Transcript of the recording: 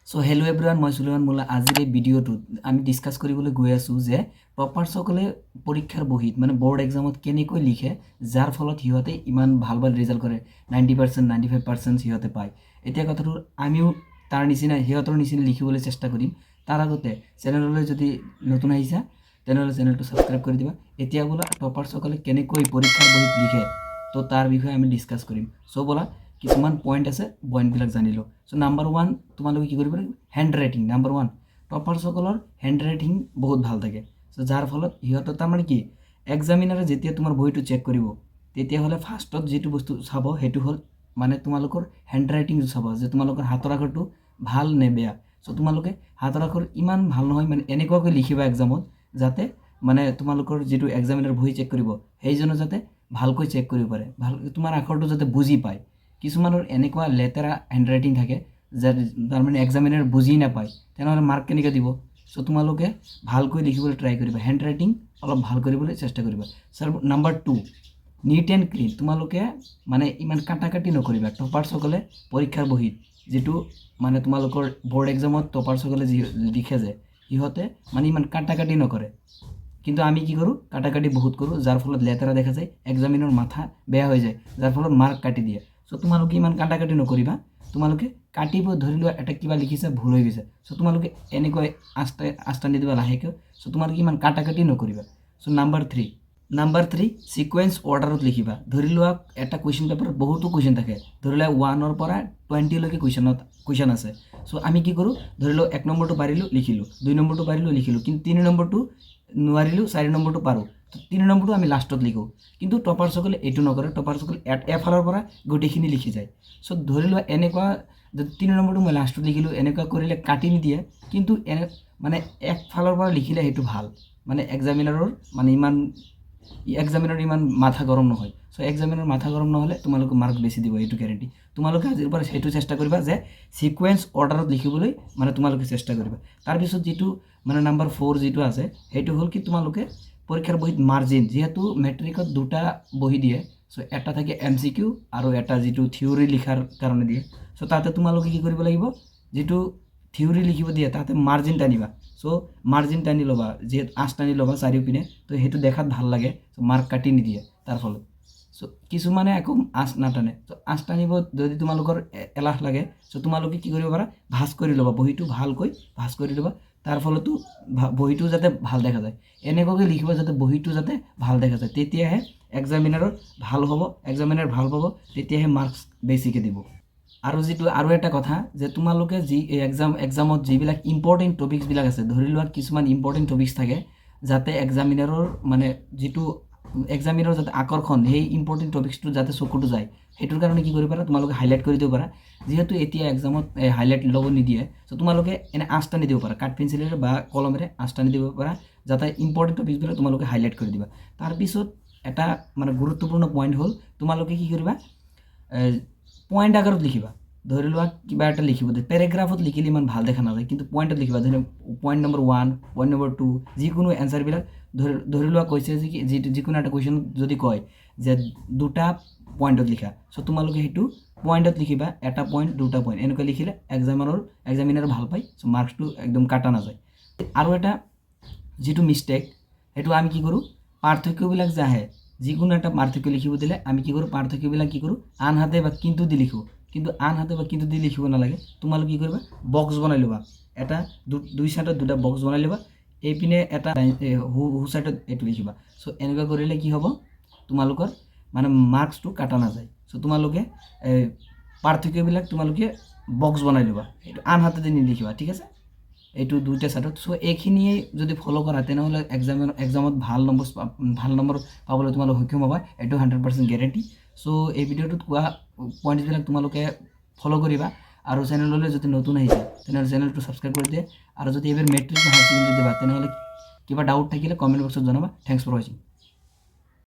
So hello' everyone, মই সুলেমান মোল্লা। আজিৰ এই ভিডিঅ'টোত আমি ডিছকাছ কৰিবলৈ গৈ আছোঁ যে টপাৰ্ছসকলে পৰীক্ষাৰ বহীত মানে বৰ্ড এক্সামত কেনেকৈ লিখে যাৰ ফলত সিহঁতে ইমান ভাল ভাল ৰিজাল্ট কৰে, 90%, 95% সিহঁতে পায়। এতিয়া কথাটো আমিও তাৰ নিচিনা সিহঁতৰ নিচিনা লিখিবলৈ চেষ্টা কৰিম। তাৰ আগতে চেনেললৈ যদি নতুন আহিছা তেনেহ'লে চেনেলটো ছাবস্ক্ৰাইব কৰি দিবা। এতিয়া বোলা টপাৰ্ছসকলে কেনেকৈ পৰীক্ষাৰ বহীত লিখে তো তাৰ বিষয়ে আমি ডিছকাছ কৰিম। চ' ব'লা কিছুমান পইণ্ট আছে, পইণ্টবিলাক জানি লওঁ। চ' নাম্বাৰ 1 তোমালোকে কি কৰিব লাগিব, হেণ্ড ৰাইটিং। নাম্বাৰ 1 টপাৰ্ছসকলৰ হেণ্ড ৰাইটিং বহুত ভাল থাকে। চ' যাৰ ফলত সিহঁতৰ তাৰমানে কি এক্সামিনাৰে যেতিয়া তোমাৰ বহীটো চেক কৰিব তেতিয়াহ'লে ফাৰ্ষ্টত যিটো বস্তু চাব সেইটো হ'ল মানে তোমালোকৰ হেণ্ড ৰাইটিংটো চাব যে তোমালোকৰ হাতৰ আখৰটো ভাল নে বেয়া। চ' তোমালোকে হাতৰ আখৰ ইমান ভাল নহয় মানে এনেকুৱাকৈ লিখিবা এক্সামত যাতে মানে তোমালোকৰ যিটো এক্সামিনাৰ বহি চেক কৰিব সেইজনে যাতে ভালকৈ চেক কৰিব পাৰে, ভাল তোমাৰ আখৰটো যাতে বুজি পায়। কিছুমানৰ এনেকুৱা লেতেৰা হেণ্ড ৰাইটিং থাকে যে তাৰমানে এক্সামিনাৰ বুজি নাপায়, তেনেহ'লে মাৰ্ক কেনেকৈ দিব। চ' তোমালোকে ভালকৈ লিখিবলৈ ট্ৰাই কৰিবা, হেণ্ড ৰাইটিং অলপ ভাল কৰিবলৈ চেষ্টা কৰিবা। Sir number 2 neat and clean. তোমালোকে মানে ইমান কাটাকাটি নকৰিবা। টপাৰ্ছসকলে পৰীক্ষাৰ বহীত যিটো মানে তোমালোকৰ বৰ্ড এক্সামত টপাৰ্ছসকলে যি লিখে যে সিহঁতে মানে ইমান কাটাকাটি নকৰে, কিন্তু আমি কি কৰোঁ কাটাকাটি বহুত কৰোঁ, যাৰ ফলত লেতেৰা দেখা যায়, এক্সামিনৰ মাথা বেয়া হৈ যায়, যাৰ ফলত মাৰ্ক কাটি দিয়ে। চ' তোমালোকে ইমান কাটাকাটি নকৰিবা। তোমালোকে কাটিব ধৰি লোৱা এটা কিবা লিখিছে ভুল হৈ গৈছে, চ' তোমালোকে এনেকৈ আস্তানি দিবা লাহেকৈ। চ' তোমালোকে ইমান কাটাকাটি নকৰিবা। চ' নাম্বাৰ থ্ৰী ছিকুৱেঞ্চ অৰ্ডাৰত লিখিবা। ধৰি লোৱা এটা কুৱেশ্যন পেপাৰত বহুতো কুৱেশ্যন থাকে, ধৰি লোৱা 1ৰ পৰা 20লৈকে কুৱেশ্যন আছে। চ' আমি কি কৰোঁ, ধৰি লওক 1 নম্বৰটো পাৰিলোঁ লিখিলোঁ, 2 নম্বৰটো পাৰিলোঁ লিখিলোঁ, কিন্তু 3 নম্বৰটো নোৱাৰিলোঁ, 4 নম্বৰটো পাৰোঁ, 3 নম্বৰটো আমি লাষ্টত লিখোঁ। কিন্তু টপাৰ্ছসকলে এইটো নকৰে, টপাৰ্ছসকলে এফালৰ পৰা গোটেইখিনি লিখি যায়। চ' ধৰি লোৱা এনেকুৱা 3 নম্বৰটো মই লাষ্টত লিখিলোঁ, এনেকুৱা কৰিলে কাটি নিদিয়ে, কিন্তু মানে একফালৰ পৰা লিখিলে সেইটো ভাল, মানে এক্সামিনাৰৰ ইমান মাথা গৰম নহয়। চ' এক্সামিনাৰ মাথা গৰম নহ'লে তোমালোকে মাৰ্ক বেছি দিব, এইটো গেৰেণ্টি। তোমালোকে আজিৰ পৰা সেইটো চেষ্টা কৰিবা যে ছিকুৱেঞ্চ অৰ্ডাৰত লিখিবলৈ মানে তোমালোকে চেষ্টা কৰিবা। তাৰপিছত যিটো মানে নাম্বাৰ 4 যিটো আছে সেইটো হ'ল কি তোমালোকে পৰীক্ষাৰ বহীত মাৰ্জিন, যিহেতু মেট্ৰিকত 2টা বহি দিয়ে, চ' এটা থাকে MCQ আৰু এটা যিটো থিয়ৰী লিখাৰ কাৰণে দিয়ে। চ' তাতে তোমালোকে কি কৰিব লাগিব, যিটো থিয়ৰী লিখিব দিয়ে তাতে মাৰ্জিন টানিবা। চ' মাৰ্জিন টানি ল'বা, যিহেতু আঁচ টানি ল'বা চাৰিওপিনে, তো সেইটো দেখাত ভাল লাগে, চ' মাৰ্ক কাটি নিদিয়ে তাৰ ফলত। চ' কিছুমানে আকৌ আঁচ নাটানে, চ' আঁচ টানিব যদি তোমালোকৰ এলাহ লাগে, চ' তোমালোকে কি কৰিব পাৰা, ভাঁজ কৰি ল'বা, বহীটো ভালকৈ ভাঁজ কৰি ল'বা। তাৰ ফলতো বহীটো যাতে ভাল দেখা যায়, এনেকুৱাকৈ লিখিবা যাতে বহীটো যাতে ভাল দেখা যায়, তেতিয়াহে এক্সামিনাৰৰ ভাল হ'ব, এক্সামিনাৰ ভাল পাব, তেতিয়াহে মাৰ্কছ বেছিকৈ দিব। আৰু এটা কথা যে তোমালোকে যি এক্সামত যিবিলাক ইম্পৰ্টেণ্ট টপিকছবিলাক আছে, ধৰি লোৱা কিছুমান ইম্পৰ্টেণ্ট টপিকছ থাকে যাতে এক্সামিনাৰৰ মানে যিটো এক্সামিনাৰৰ যাতে আকৰ্ষণ, সেই ইম্পৰ্টেণ্ট টপিকছটো যাতে চকুটো যায়, সেইটোৰ কাৰণে কি কৰিব পাৰা, তোমালোকে হাইলাইট কৰি দিব পাৰা। যিহেতু এতিয়া এক্সামত হাইলাইট ল'ব নিদিয়ে, চ' তোমালোকে এনে আঁচ টানি দিব পাৰা, কাঠ পেঞ্চিলেৰে বা কলমেৰে আঁচ টানি দিব পাৰা, যাতে ইম্পৰ্টেণ্ট টপিকছবিলাক তোমালোকে হাইলাইট কৰি দিবা। তাৰপিছত এটা মানে গুৰুত্বপূৰ্ণ পইণ্ট হ'ল তোমালোকে কি কৰিবা, পইণ্ট আকাৰত লিখিবা। ধৰি লোৱা কিবা এটা লিখিব দিয়ে, পেৰেগ্ৰাফত লিখিলে ইমান ভাল দেখা নাযায়, কিন্তু পইণ্টত লিখিবা। যেনে পইণ্ট নম্বৰ 1, পইণ্ট নম্বৰ 2, যিকোনো এনচাৰবিলাক ধৰি লোৱা কৈছে যে যিকোনো এটা কুৱেশ্যন যদি কয় যে 2টা পইণ্টত লিখা, চ' তোমালোকে সেইটো পইণ্টত লিখিবা, এটা পইণ্ট 2টা পইণ্ট, এনেকৈ লিখিলে এক্সামিনাৰ ভাল পায়, চ' মাৰ্কছটো একদম কাটা নাযায়। আৰু এটা যিটো মিষ্টেক, সেইটো আমি কি কৰোঁ, পাৰ্থক্যবিলাক যে আহে, যিকোনো এটা পাৰ্থক্য লিখিব দিলে আমি কি কৰোঁ, পাৰ্থক্যবিলাক কি কৰোঁ, আনহাতে বা কিন্তু দি লিখোঁ। কিন্তু আনহাতে বা কিন্তু দি লিখিব নালাগে। তোমালোকে কি কৰিবা, বক্স বনাই ল'বা, এটা দুই চাইডত 2টা বক্স বনাই ল'বা, এইপিনে এটা সু চাইডত এইটো লিখিবা। চ' এনেকুৱা কৰিলে কি হ'ব, তোমালোকৰ মানে মাৰ্কছটো কাটা নাযায়। চ' তোমালোকে পাৰ্থক্যবিলাক তোমালোকে বক্স বনাই ল'বা, এইটো আনহাতে দি নিলিখিবা, ঠিক আছে, এইটো 2টা চাইডত। চ' এইখিনিয়ে যদি ফ'ল' কৰা তেনেহ'লে এক্সামত ভাল নম্বৰ পাবলৈ তোমালোক সক্ষম হ'বা, এইটো 100% গেৰেণ্টি। চ' এই ভিডিঅ'টোত কোৱা পইণ্টছবিলাক তোমালোকে ফ'ল' কৰিবা। আৰু চেনেললৈ যদি নতুন আহিছে তেনেহ'লে চেনেলটো ছাবস্ক্ৰাইব কৰি দিয়ে। আৰু যদি এইবাৰ মেট্ৰিক বা হায়াৰ ছেকেণ্ডেৰী দিবা তেনেহ'লে কিবা ডাউট থাকিলে কমেণ্ট বক্সত জনাবা। থেংকছ ফৰ ৱাচিং।